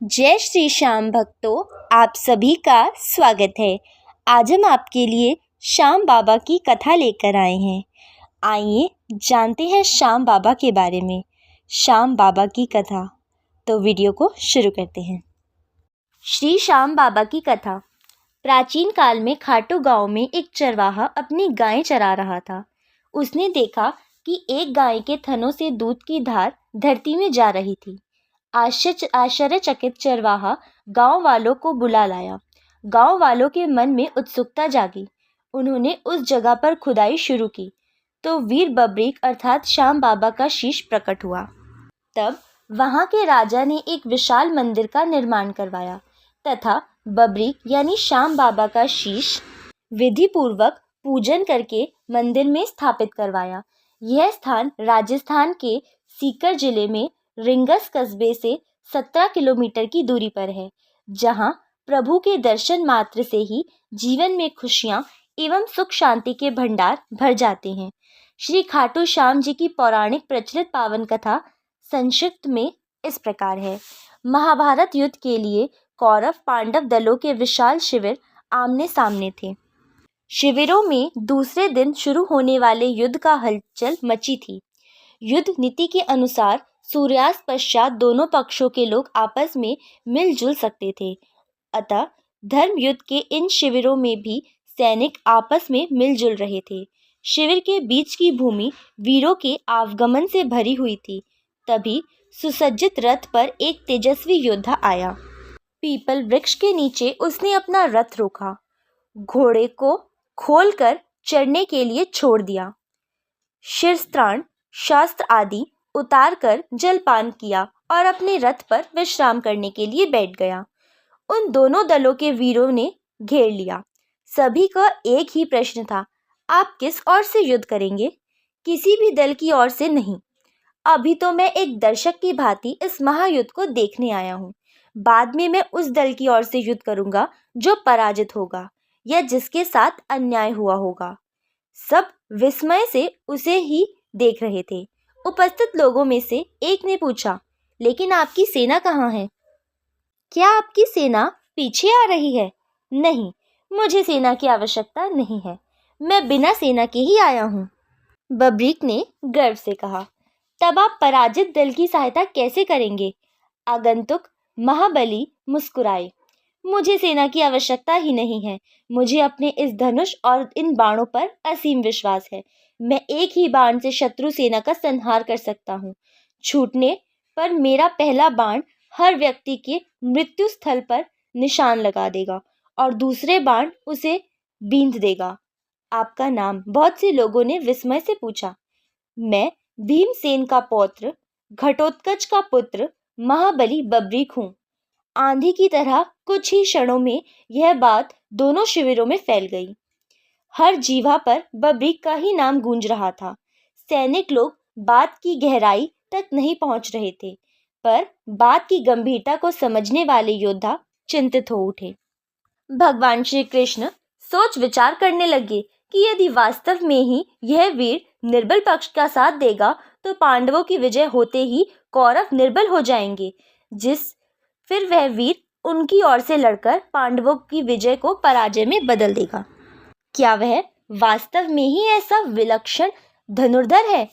जय श्री श्याम भक्तों, आप सभी का स्वागत है। आज हम आपके लिए श्याम बाबा की कथा लेकर आए हैं। आइए जानते हैं श्याम बाबा के बारे में। श्याम बाबा की कथा, तो वीडियो को शुरू करते हैं। श्री श्याम बाबा की कथा। प्राचीन काल में खाटू गांव में एक चरवाहा अपनी गायें चरा रहा था। उसने देखा कि एक गाय के थनों से दूध की धार धरती में जा रही थी। आश्चर्यचकित चरवाहा गांव वालों को बुला लाया। गांव वालों के मन में उत्सुकता जागी। उन्होंने उस जगह पर खुदाई शुरू की तो वीर बब्रीक अर्थात श्याम बाबा का शीश प्रकट हुआ। तब वहां के राजा ने एक विशाल मंदिर का निर्माण करवाया तथा बब्रीक यानी श्याम बाबा का शीश विधि पूर्वक पूजन करके मंदिर में स्थापित करवाया। यह स्थान राजस्थान के सीकर जिले में रिंगस कस्बे से 17 किलोमीटर की दूरी पर है, जहां प्रभु के दर्शन मात्र से ही जीवन में खुशियां एवं सुख शांति के भंडार भर जाते हैं। श्री खाटू श्याम जी की पौराणिक प्रचलित पावन कथा संक्षिप्त में इस प्रकार है। महाभारत युद्ध के लिए कौरव पांडव दलों के विशाल शिविर आमने सामने थे। शिविरों में दूसरे दिन शुरू होने वाले युद्ध का हलचल मची थी। युद्ध नीति के अनुसार सूर्यास्त पश्चात दोनों पक्षों के लोग आपस में मिलजुल सकते थे। अतः धर्म युद्ध के इन शिविरों में भी सैनिक आपस में मिलजुल रहे थे। शिविर के बीच की भूमि वीरों के आवागमन से भरी हुई थी। तभी सुसज्जित रथ पर एक तेजस्वी योद्धा आया। पीपल वृक्ष के नीचे उसने अपना रथ रोका, घोड़े को खोलकर चढ़ने के लिए छोड़ दिया, शिरस्त्राण शास्त्र आदि उतार कर जलपान किया और अपने रथ पर विश्राम करने के लिए बैठ गया। उन दोनों दलों के वीरों ने घेर लिया। सभी का एक ही प्रश्न था, आप किस ओर से युद्ध करेंगे? किसी भी दल की ओर से नहीं। अभी तो मैं एक दर्शक की भांति इस महायुद्ध को देखने आया हूँ। बाद में मैं उस दल की ओर से युद्ध करूंगा जो पराजित होगा या जिसके साथ अन्याय हुआ होगा। सब विस्मय से उसे ही देख रहे थे। उपस्थित लोगों में से एक ने पूछा, लेकिन आपकी सेना कहाँ है? क्या आपकी सेना पीछे आ रही है? नहीं, मुझे सेना की आवश्यकता नहीं है, मैं बिना सेना के ही आया हूँ, बब्रीक ने गर्व से कहा। तब आप पराजित दल की सहायता कैसे करेंगे? आगंतुक महाबली मुस्कुराए। मुझे सेना की आवश्यकता ही नहीं है। मुझे अपने इस धनुष और इन बाणों पर असीम विश्वास है। मैं एक ही बाण से शत्रु सेना का संहार कर सकता हूँ। छूटने पर मेरा पहला बाण हर व्यक्ति के मृत्यु स्थल पर निशान लगा देगा और दूसरे बाण उसे बींध देगा। आपका नाम? बहुत से लोगों ने विस्मय से पूछा। मैं भीमसेन का पौत्र, घटोत्कच का पुत्र महाबली बब्रीक हूँ। आंधी की तरह कुछ ही क्षणों में यह बात दोनों शिविरों में फैल गई। हर जीवा पर बब्रीक का ही नाम गूंज रहा था। सैनिक लोग बात की गहराई तक नहीं पहुंच रहे थे, पर बात की गंभीरता को समझने वाले योद्धा चिंतित हो उठे। भगवान श्री कृष्ण सोच विचार करने लगे कि यदि वास्तव में ही यह वीर निर्बल पक्ष का साथ देगा तो पांडवों की विजय होते ही कौरव निर्बल हो जाएंगे, फिर वह वीर उनकी ओर से लड़कर पांडवों की विजय को पराजय में बदल देगा। क्या वह वास्तव में ही ऐसा विलक्षण धनुर्धर है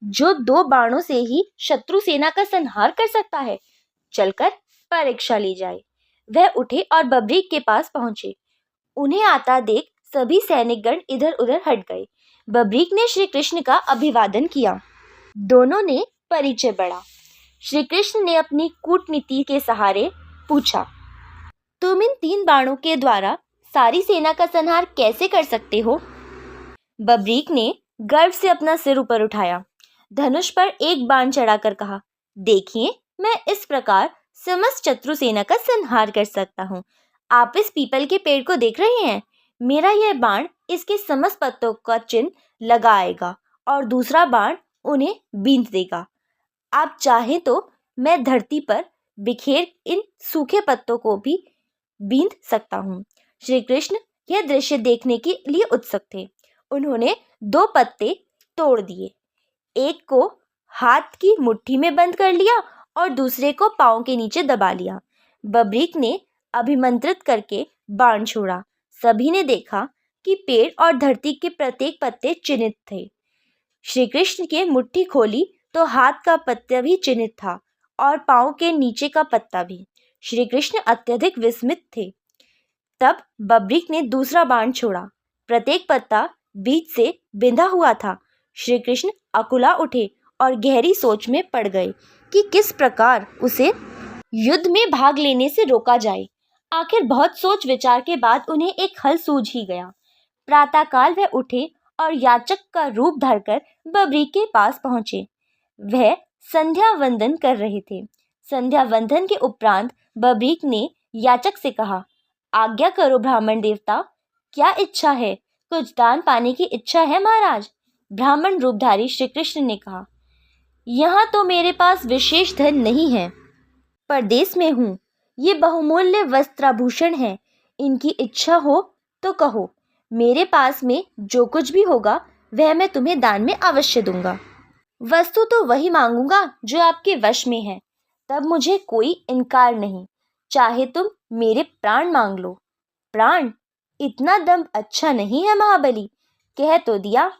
जो 2 बाणों से ही शत्रु सेना का संहार कर सकता है? चलकर परीक्षा ली जाए। वह उठे और बब्रीक के पास पहुंचे। उन्हें आता देख सभी सैनिकगण इधर उधर हट गए। बब्रीक ने श्री कृष्ण का अभिवादन किया। दोनों ने परिचय बढ़ा। श्री कृष्ण ने अपनी कूटनीति के सहारे पूछा, तुम इन 3 बाणों के द्वारा सारी सेना का संहार कैसे कर सकते हो? बब्रीक ने गर्व से अपना सिर ऊपर उठाया, धनुष पर एक बाण चढ़ाकर कहा, देखिए, मैं इस प्रकार समस्त शत्रु सेना का संहार कर सकता हूँ। आप इस पीपल के पेड़ को देख रहे हैं? मेरा यह बाण इसके समस्त पत्तों का चिन्ह लगाएगा और दूसरा बाण उन्हें बींध देगा। आप चाहें तो मैं धरती पर बिखेर इन सूखे पत्तों को भी बींध सकता हूँ। श्री कृष्ण यह दृश्य देखने के लिए उत्सुक थे। उन्होंने 2 पत्ते तोड़ दिए, एक को हाथ की मुट्ठी में बंद कर लिया और दूसरे को पाँव के नीचे दबा लिया। बब्रीक ने अभिमंत्रित करके बाण छोड़ा। सभी ने देखा कि पेड़ और धरती के प्रत्येक पत्ते चिन्हित थे। श्री कृष्ण के मुट्ठी खोली तो हाथ का पत्ता भी चिन्हित था और पाँव के नीचे का पत्ता भी। श्री कृष्ण अत्यधिक विस्मित थे। तब बब्रीक ने दूसरा बाण छोड़ा। प्रत्येक पत्ता बीच से बिंधा हुआ था। श्री कृष्ण अकुला उठे और गहरी सोच में पड़ गए कि किस प्रकार उसे युद्ध में भाग लेने से रोका जाए। आखिर बहुत सोच विचार के बाद उन्हें एक हल सूझ ही गया। प्रातःकाल वह उठे और याचक का रूप धरकर बब्रीक के पास पहुंचे। वह संध्या वंदन कर रहे थे। संध्या वंदन के उपरांत बब्रीक ने याचक से कहा, आज्ञा करो ब्राह्मण देवता, क्या इच्छा है? कुछ दान पाने की इच्छा है महाराज। ब्राह्मण रूपधारी श्री कृष्ण ने कहा, यहाँ तो मेरे पास विशेष धन नहीं है, परदेश में हूँ। ये बहुमूल्य वस्त्राभूषण है, इनकी इच्छा हो तो कहो। मेरे पास में जो कुछ भी होगा वह मैं तुम्हें दान में अवश्य दूंगा। वस्तु तो वही मांगूंगा जो आपके वश में है, तब मुझे कोई इनकार नहीं। चाहे तुम मेरे प्राण मांग लो। प्राण? इतना दम्भ अच्छा नहीं है महाबली, कह तो दिया।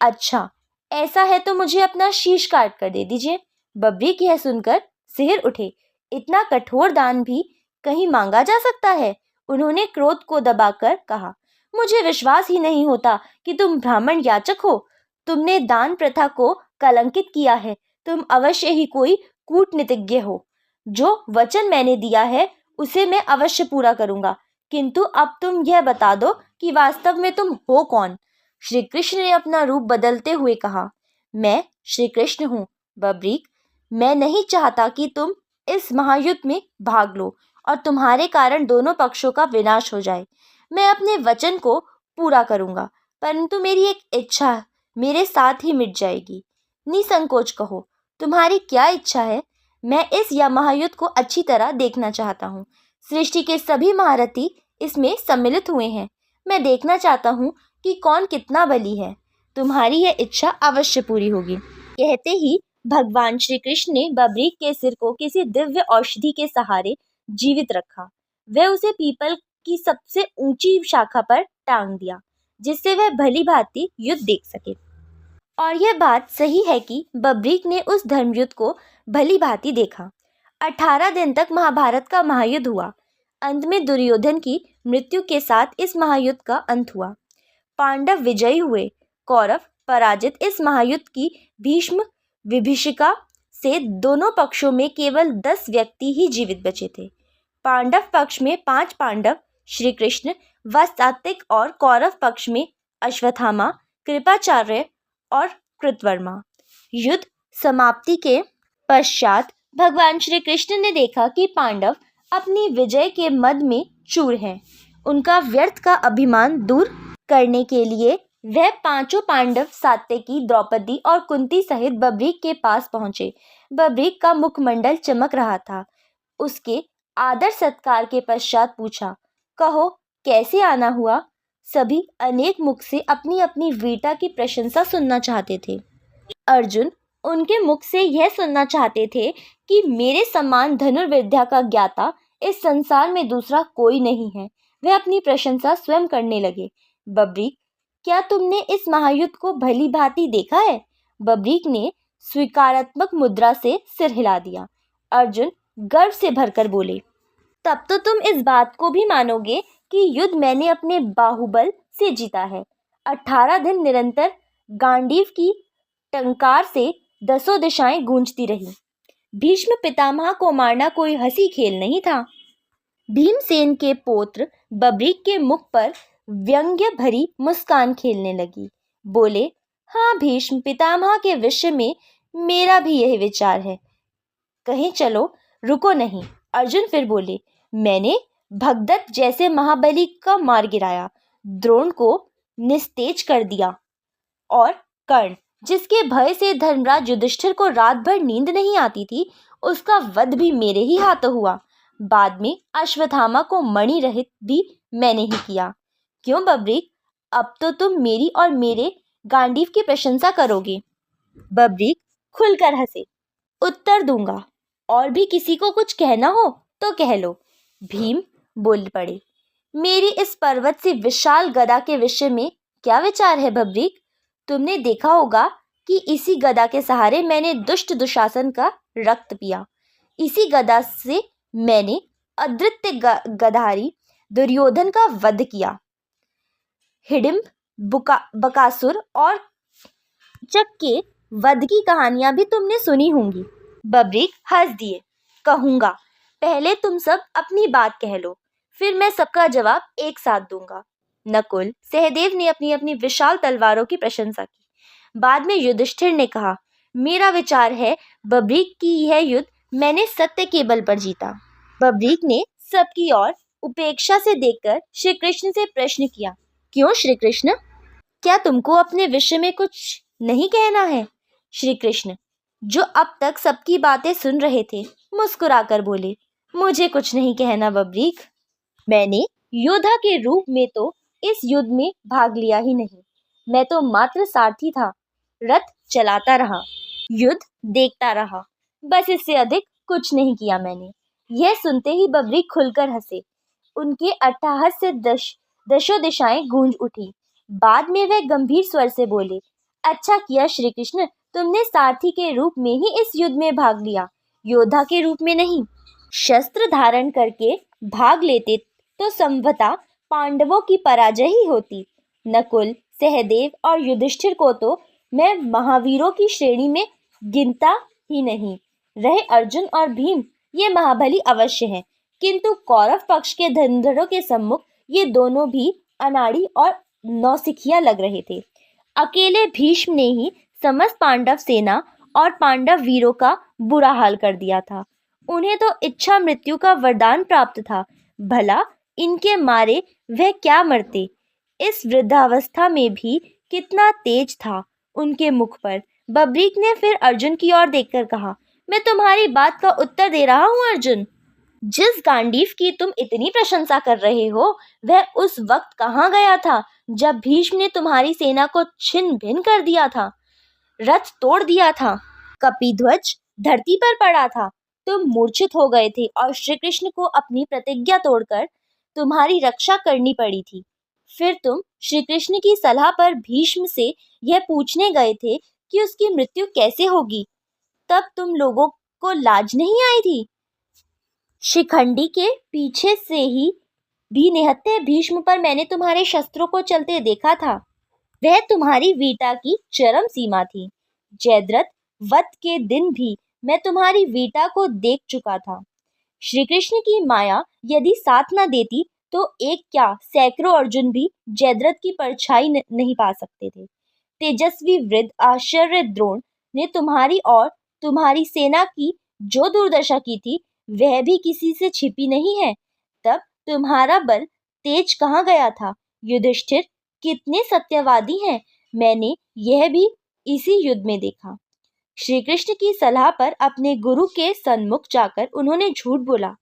अच्छा, ऐसा है तो मुझे अपना शीश काट कर दे दीजिए। बब्रीक यह सुनकर सिहर उठे। इतना कठोर दान भी कहीं मांगा जा सकता है? उन्होंने क्रोध को दबाकर कहा, मुझे विश्वास ही नहीं होता कि तुम ब्राह्मण याचक हो। तुमने दान प्रथा को कलंकित किया है। तुम अवश्य ही कोई कूटनीतिज्ञ हो। जो वचन मैंने दिया है उसे मैं अवश्य पूरा करूंगा, किंतु अब तुम यह बता दो कि वास्तव में तुम हो कौन? श्री कृष्ण ने अपना रूप बदलते हुए कहा, मैं श्री कृष्ण हूँ बब्रीक। मैं नहीं चाहता कि तुम इस महायुद्ध में भाग लो और तुम्हारे कारण दोनों पक्षों का विनाश हो जाए। मैं अपने वचन को पूरा करूंगा, परंतु मेरी एक इच्छा मेरे साथ ही मिट जाएगी। निसंकोच कहो, तुम्हारी क्या इच्छा है? मैं इस या महायुद्ध को अच्छी तरह देखना चाहता हूँ। सृष्टि के सभी महारथी इसमें सम्मिलित हुए हैं। मैं देखना चाहता हूँ कि कौन कितना बली है। तुम्हारी यह इच्छा अवश्य पूरी होगी। कहते ही भगवान श्री कृष्ण ने बब्रीक के सिर को किसी दिव्य औषधि के सहारे जीवित रखा। वह उसे पीपल की सबसे ऊंची शाखा पर टांग दिया, जिससे वह भली भांति युद्ध देख सके। और यह बात सही है कि बब्रीक ने उस धर्मयुद्ध को भली भांति देखा। 18 दिन तक महाभारत का महायुद्ध हुआ। अंत में दुर्योधन की मृत्यु के साथ इस महायुद्ध का अंत हुआ। पांडव विजयी हुए, कौरव पराजित। इस महायुद्ध की भीष्म विभीषिका से दोनों पक्षों में केवल 10 व्यक्ति ही जीवित बचे थे। पांडव पक्ष में 5 पांडव, श्री कृष्ण व सात्विक, और कौरव पक्ष में अश्वत्थामा, कृपाचार्य और कृतवर्मा। युद्ध समाप्ति के पश्चात भगवान श्री कृष्ण ने देखा कि पांडव अपनी विजय के मद में चूर हैं। उनका व्यर्थ का अभिमान दूर करने के लिए वह 5 पांडव सात्यकी, द्रौपदी और कुंती सहित बब्रीक के पास पहुंचे। बब्रीक का मुखमंडल चमक रहा था। उसके आदर सत्कार के पश्चात पूछा, कहो कैसे आना हुआ? सभी अनेक मुख से अपनी अपनी वीरता की प्रशंसा सुनना चाहते थे। अर्जुन उनके मुख से यह सुनना चाहते थे कि मेरे समान धनुर्विद्या का ज्ञाता इस संसार में दूसरा कोई नहीं है। वे अपनी प्रशंसा स्वयं करने लगे। बब्रीक, क्या तुमने इस महायुद्ध को भली भांति देखा है? बब्रीक ने स्वीकारात्मक मुद्रा से सिर हिला दिया। अर्जुन गर्व से भरकर बोले, तब तो तुम इस बात को भी मानोगे कि युद्ध मैंने अपने बाहुबल से जीता है। 18 दिन निरंतर गांडीव की टंकार से 10 दिशाएं गूंजती रही। भीष्म पितामह को मारना कोई हंसी खेल नहीं था। भीमसेन के पौत्र बब्रीक के मुख पर व्यंग्य भरी मुस्कान खेलने लगी। बोले, हाँ, भीष्म पितामह के विषय में मेरा भी यही विचार है। कहीं चलो, रुको नहीं। अर्जुन फिर बोले, मैंने भगदत्त जैसे महाबली का मार गिराया, द्रोण को निस्तेज कर दिया, और कर्ण, जिसके भय से धर्मराज युधिष्ठिर को रात भर नींद नहीं आती थी, उसका वध भी मेरे ही हाथों हुआ। बाद में अश्वत्थामा को मणि रहित भी मैंने ही किया। क्यों बब्रीक, अब तो तुम मेरी और मेरे गांडीव की प्रशंसा करोगे? बब्रीक खुलकर हंसे। उत्तर दूंगा, और भी किसी को कुछ कहना हो तो कह लो। भीम बोल पड़े। मेरी इस पर्वत से विशाल गदा के विषय में क्या विचार है बब्रीक? तुमने देखा होगा कि इसी गदा के सहारे मैंने दुष्ट दुशासन का रक्त पिया। इसी गदा से मैंने अद्वितीय गधारी दुर्योधन का वध किया। हिडिंब, बकासुर और चक के वध की कहानियां भी तुमने सुनी होंगी। बब्रीक हंस दिए। कहूंगा, पहले तुम सब अपनी बात कह लो, फिर मैं सबका जवाब एक साथ दूंगा। नकुल, सहदेव ने अपनी अपनी विशाल तलवारों की प्रशंसा की। बाद में युधिष्ठिर ने कहा, मेरा विचार है बब्रीक की यह युद्ध मैंने सत्य के बल पर जीता। बब्रीक ने सबकी ओर उपेक्षा से देखकर श्री कृष्ण से प्रश्न किया, क्यों श्री कृष्ण? क्या तुमको अपने विषय में कुछ नहीं कहना है? श्री कृष्ण, जो अब तक सबकी बातें सुन रहे थे, मुस्कुराकर बोले, मुझे कुछ नहीं कहना बब्रीक। मैंने योद्धा के रूप में तो इस युद्ध में भाग लिया ही नहीं, मैं तो मात्र सारथी था। रथ चलाता रहा, युद्ध देखता रहा, बस इससे अधिक कुछ नहीं किया मैंने। यह सुनते ही बब्रीक खुलकर हंसे। उनके अट्टहास से दशों दिशाएं गूंज उठी। बाद में वह गंभीर स्वर से बोले, अच्छा किया श्री कृष्ण, तुमने सारथी के रूप में ही इस युद्ध में भाग लिया, योद्धा के रूप में नहीं। शस्त्र धारण करके भाग लेते तो संभवतः पांडवों की पराजय ही होती। नकुल, सहदेव और युधिष्ठिर को तो मैं महावीरों की श्रेणी में गिनता ही नहीं। रहे अर्जुन और भीम, ये महाबली अवश्य हैं, किंतु कौरव पक्ष के धनुर्धरों के सम्मुख ये दोनों भी अनाड़ी और नौसिखिया लग रहे थे। अकेले भीष्म ने ही समस्त पांडव सेना और पांडव वीरों का बुरा हाल कर दिया था। उन्हें तो इच्छा मृत्यु का वरदान प्राप्त था, भला इनके मारे वह क्या मरते। इस वृद्धावस्था में भी कितना तेज था उनके मुख पर। बब्रीक ने फिर अर्जुन की ओर देखकर कहा, मैं तुम्हारी बात का उत्तर दे रहा हूँ अर्जुन। जिस गांडीव की तुम इतनी प्रशंसा कर रहे हो, वह उस वक्त कहाँ गया था जब भीष्म ने तुम्हारी सेना को छिन्न भिन्न कर दिया था, रथ तोड़ दिया था, कपिध्वज धरती पर पड़ा था, तुम मूर्छित हो गए थे और श्री कृष्ण को अपनी प्रतिज्ञा तोड़कर तुम्हारी रक्षा करनी पड़ी थी। फिर तुम श्री कृष्ण की सलाह पर भीष्म से यह पूछने गए थे कि उसकी मृत्यु कैसे होगी। तब तुम लोगों को लाज नहीं आई थी? शिखंडी के पीछे से ही भी निहत्थे भीष्म पर मैंने तुम्हारे शस्त्रों को चलते देखा था। वह तुम्हारी वीरता की चरम सीमा थी। जयद्रथ वध के दिन भी मैं तुम्हारी वीरता को देख चुका था। श्री कृष्ण की माया यदि साथ न देती तो एक क्या सैकड़ों अर्जुन भी जयद्रथ की परछाई नहीं पा सकते थे। तेजस्वी वृद्ध आश्चर्य द्रोण ने तुम्हारी और तुम्हारी सेना की जो दुर्दशा की थी, वह भी किसी से छिपी नहीं है। तब तुम्हारा बल तेज कहाँ गया था? युधिष्ठिर कितने सत्यवादी हैं, मैंने यह भी इसी युद्ध में देखा। श्री कृष्ण की सलाह पर अपने गुरु के सन्मुख जाकर उन्होंने झूठ बोला,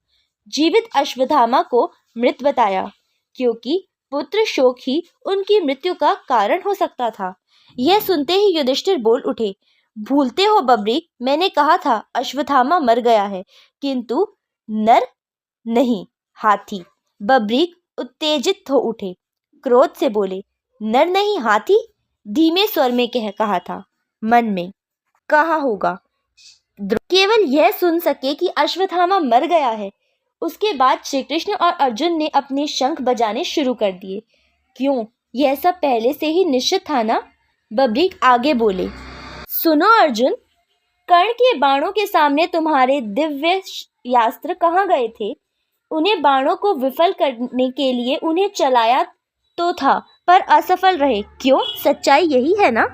जीवित अश्वत्थामा को मृत बताया, क्योंकि पुत्र शोक ही उनकी मृत्यु का कारण हो सकता था। यह सुनते ही युधिष्ठिर बोल उठे, भूलते हो बब्रीक, मैंने कहा था अश्वत्थामा मर गया है, किंतु नर नहीं, हाथी। बब्रीक उत्तेजित हो उठे, क्रोध से बोले, नर नहीं हाथी? धीमे स्वर में कहा था, मन में कहा होगा। केवल यह सुन सके कि अश्वत्थामा मर गया है। उसके बाद श्री कृष्ण और अर्जुन ने अपने शंख बजाने शुरू कर दिए। क्यों, यह सब पहले से ही निश्चित था ना? बब्रीक आगे बोले, सुनो अर्जुन, कर्ण के बाणों के सामने तुम्हारे दिव्य यास्त्र कहाँ गए थे? उन्हें बाणों को विफल करने के लिए उन्हें चलाया तो था, पर असफल रहे। क्यों, सच्चाई यही है ना?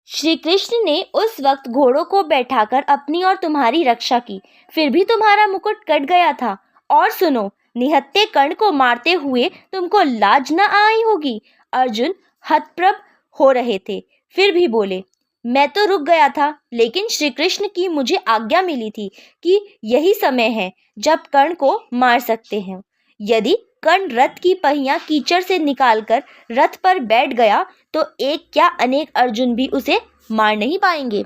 श्री कृष्ण ने उस वक्त घोड़ों को बैठाकर अपनी और तुम्हारी रक्षा की, फिर भी तुम्हारा मुकुट कट गया था। और सुनो, निहत्थे कर्ण को मारते हुए तुमको लाज न आई होगी। अर्जुन हतप्रभ हो रहे थे, फिर भी बोले, मैं तो रुक गया था, लेकिन श्री कृष्ण की मुझे आज्ञा मिली थी कि यही समय है जब कर्ण को मार सकते हैं। यदि कर्ण रथ की पहियां कीचड़ से निकालकर रथ पर बैठ गया तो एक क्या अनेक अर्जुन भी उसे मार नहीं पाएंगे।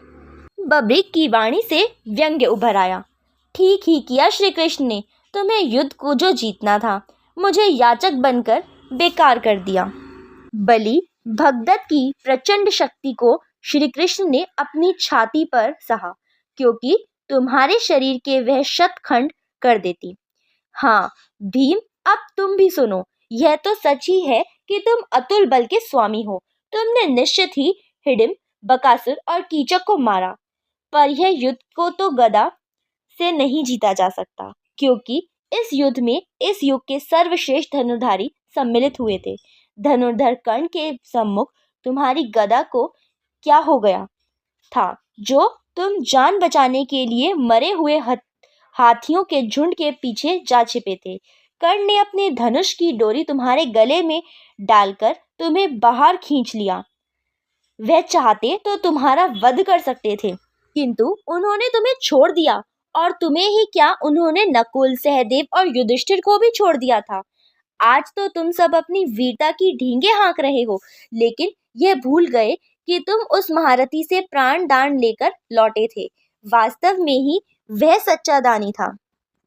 बब्रिक की वाणी से व्यंग्य उभर आया। ठीक ही किया श्री कृष्ण ने, तुम्हें युद्ध को जो जीतना था, मुझे याचक बनकर बेकार कर दिया। बलि भगदत्त की प्रचंड शक्ति को श्री कृष्ण ने अपनी छाती पर सहा, क्योंकि तुम्हारे शरीर के वह शतखंड कर देती। हाँ भीम, अब तुम भी सुनो। यह तो सच ही है कि तुम अतुल बल के स्वामी हो। तुमने निश्चित ही हिडिंब, बकासुर और कीचक को मारा, पर यह युद्ध को तो गदा से नहीं जीता जा सकता, क्योंकि इस युद्ध में इस युग के सर्वश्रेष्ठ धनुर्धारी सम्मिलित हुए थे। धनुर्धर कर्ण के सम्मुख तुम्हारी गदा को क्या हो गया था, जो तुम जान बचाने के लिए मरे हुए हाथियों के झुंड के पीछे जा छिपे थे। कर्ण ने अपने धनुष की डोरी तुम्हारे गले में डालकर तुम्हें बाहर खींच लिया। वह चाहते तो तुम्हारा वध कर सकते थे, किंतु उन्होंने तुम्हें छोड़ दिया। और तुम्हें ही क्या, उन्होंने नकुल, सहदेव और युधिष्ठिर को भी छोड़ दिया था। आज तो तुम सब अपनी वीरता की ढींगे हाँक रहे हो, लेकिन यह भूल गए कि तुम उस महारथी से प्राण दान लेकर लौटे थे। वास्तव में ही वह सच्चा दानी था।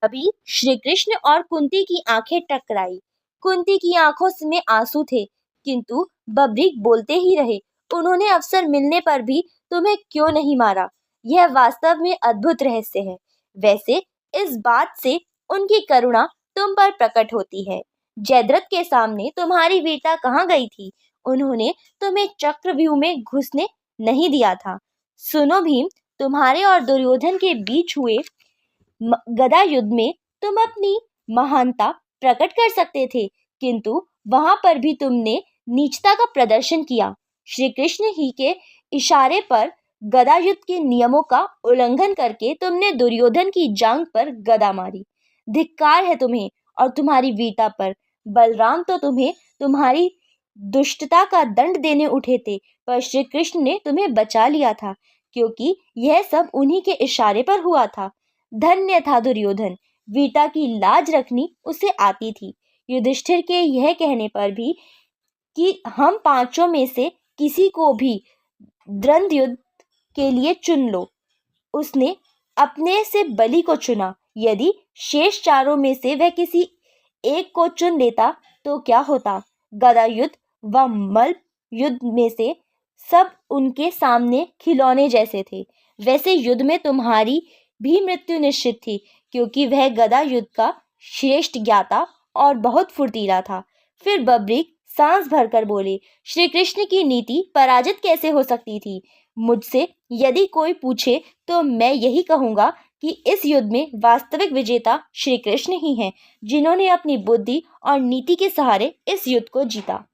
अभी श्री कृष्ण और कुंती की आंखें टकराई। कुंती की आंखों में आंसू थे, किंतु बब्रिक बोलते ही रहे। उन्होंने अवसर मिलने पर भी तुम्हें क्यों नहीं मारा, यह वास्तव में अद्भुत रहस्य है। वैसे इस बात से उनकी करुणा तुम पर प्रकट होती है। जयद्रथ के सामने तुम्हारी वीरता कहाँ गई थी? उन्होंने तुम्हें चक्रव्यूह में घुसने नहीं दिया था। सुनो भीम, तुम्हारे और दुर्योधन के बीच हुए गदा युद्ध में तुम अपनी महानता प्रकट कर सकते थे, किंतु वहां पर भी तुमने नीचता का प्रदर्शन किया। श्री कृष्ण ही के इशारे पर गदा युद्ध के नियमों का उल्लंघन करके तुमने दुर्योधन की जांघ पर गदा मारी। धिक्कार है तुम्हें और तुम्हारी वीरता पर। बलराम तो तुम्हें तुम्हारी दुष्टता का दंड देने उठे थे, पर श्री कृष्ण ने तुम्हें बचा लिया था, क्योंकि यह सब उन्हीं के इशारे पर हुआ था। धन्य था दुर्योधन, वीरता की लाज रखनी उसे आती थी। युधिष्ठिर के यह कहने पर भी कि हम पांचों में से किसी को भी द्वंद्व युद्ध के लिए चुन लो, उसने अपने से बलि को चुना। यदि शेष चारों में से वह किसी एक को चुन लेता तो क्या होता? गदा युद्ध व मल्ल युद्ध में से सब उनके सामने खिलौने जैसे थे। वैसे युद्ध में तुम्हारी भी मृत्यु निश्चित थी, क्योंकि वह गदा युद्ध का श्रेष्ठ ज्ञाता और बहुत फुर्तीला था। फिर बब्रिक सांस भरकर बोले, श्री कृष्ण की नीति पराजित कैसे हो सकती थी? मुझसे यदि कोई पूछे तो मैं यही कहूँगा कि इस युद्ध में वास्तविक विजेता श्री कृष्ण ही हैं, जिन्होंने अपनी बुद्धि और नीति के सहारे इस युद्ध को जीता।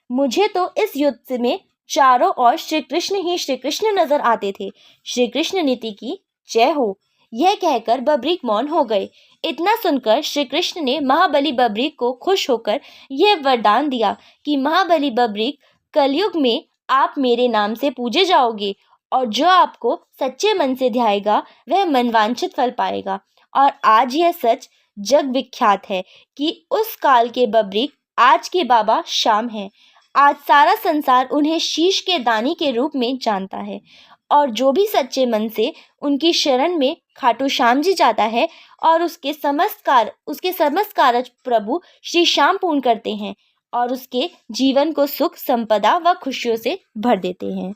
मुझे तो इस युद्ध में चारों ओर श्री कृष्ण नजर आते थे। श्री कृष्ण नीति की जय हो। यह कहकर बब्रिक मौन हो गए। इतना सुनकर श्री कृष्ण ने महाबली बब्रिक को खुश होकर यह वरदान दिया कि महाबली बब्रिक, कलयुग में आप मेरे नाम से पूजे जाओगे, और जो आपको सच्चे मन से ध्याएगा वह मनवांछित फल पाएगा। और आज यह सच जग विख्यात है कि उस काल के बब्रिक आज के बाबा श्याम हैं। आज सारा संसार उन्हें शीश के दानी के रूप में जानता है, और जो भी सच्चे मन से उनकी शरण में खाटू श्याम जी जाता है और उसके समस्त कार्य प्रभु श्री श्याम पूर्ण करते हैं और उसके जीवन को सुख, संपदा व खुशियों से भर देते हैं।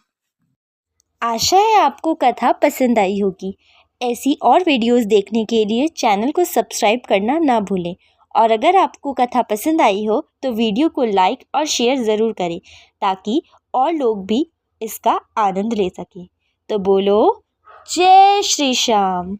आशा है आपको कथा पसंद आई होगी। ऐसी और वीडियोस देखने के लिए चैनल को सब्सक्राइब करना ना भूलें, और अगर आपको कथा पसंद आई हो तो वीडियो को लाइक और शेयर ज़रूर करें, ताकि और लोग भी इसका आनंद ले सकें। तो बोलो जय श्री श्याम।